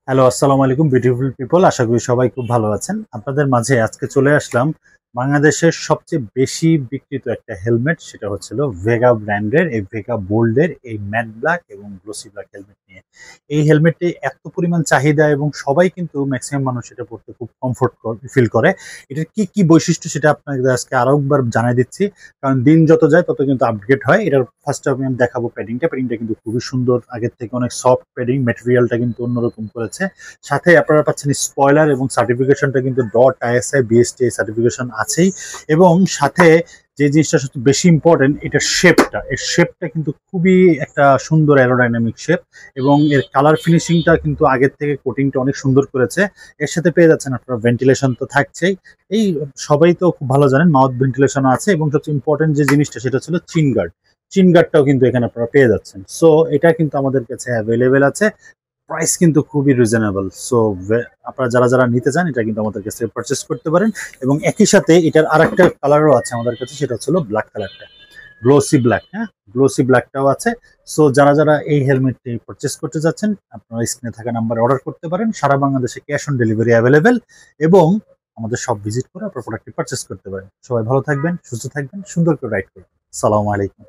Hello, আসসালামু আলাইকুম beautiful people. আশা করি সবাই খুব ভালো আছেন। আপনাদের মাঝে আজকে চলে আসলাম বাংলাদেশের সবচেয়ে বেশি বিক্রিত একটা হেলমেট, সেটা হচ্ছিল ভেগা ব্র্যান্ডের এই ভেগা বোল্ডের এই ম্যাট ব্ল্যাক এবং গ্লোসি ব্ল্যাক হেলমেট নিয়ে। এই হেলমেটটি এত পরিমাণ চাহিদা এবং সবাই কিন্তু ম্যাক্সিমাম মানুষ এটা পড়তে খুব কমফোর্ট ফিল করে। এটার কি কি বৈশিষ্ট্য সেটা আপনাদের আজকে আরো একবার জানাই দিচ্ছি, কারণ দিন যত যায় তত কিন্তু আপগ্রেড হয়। এটার ফার্স্ট আমি দেখাবো প্যাডিংটা কিন্তু খুবই সুন্দর, আগের থেকে অনেক সফট প্যাডিং, ম্যাটেরিয়ালটা কিন্তু অন্যরকম করেছে। সাথে আপনারা পাচ্ছেন স্পয়লার এবং সার্টিফিকেশনটা কিন্তু ডট আইএসআই বিএসটিআই সার্টিফিকেশন আছেই। এবং সাথে যে জিনিসটা সবচেয়ে বেশি ইম্পর্টেন্ট, এটার শেপটা, এর শেপটা কিন্তু খুবই একটা সুন্দর অ্যারোডাইনামিক শেপ এবং এর কালার ফিনিশিংটা কিন্তু আগের থেকে কোটিংটা অনেক সুন্দর করেছে। এর সাথে পেয়ে যাচ্ছেন আপনারা ভেন্টিলেশন তো থাকছেই, এই সবাই তো খুব ভালো জানেন মাউথ ভেন্টিলেশনও আছে, এবং সবচেয়ে ইম্পর্টেন্ট যে জিনিসটা সেটা ছিল চিন গার্ড। চিন গার্ডটাও কিন্তু এখানে আপনারা পেয়ে যাচ্ছেন। সো এটা কিন্তু আমাদের কাছে অ্যাভেলেবেল আছে। প্রাইস কিন্তু খুবই রিজনেবল। সো আপনারা যারা যারা নিতে চান এটা কিন্তু আমাদের কাছ থেকে পারচেস করতে পারেন। এবং একই সাথে এটার আরেকটা কালারও আছে আমাদের কাছে, সেটা হচ্ছে ব্ল্যাক কালারটা, গ্লোসি ব্ল্যাক। হ্যাঁ, গ্লোসি ব্ল্যাকটাও আছে। সো যারা যারা এই হেলমেটটি পারচেস করতে যাচ্ছেন, আপনারা স্ক্রিনে থাকা নাম্বারে অর্ডার করতে পারেন। সারা বাংলাদেশে ক্যাশ অন ডেলিভারি অ্যাভেলেবেল, এবং আমাদের সব ভিজিট করে আপনার প্রোডাক্টটি পারচেস করতে পারেন। সবাই ভালো থাকবেন, সুস্থ থাকবেন, সুন্দর করে রাইড করবেন। সালামু আলাইকুম।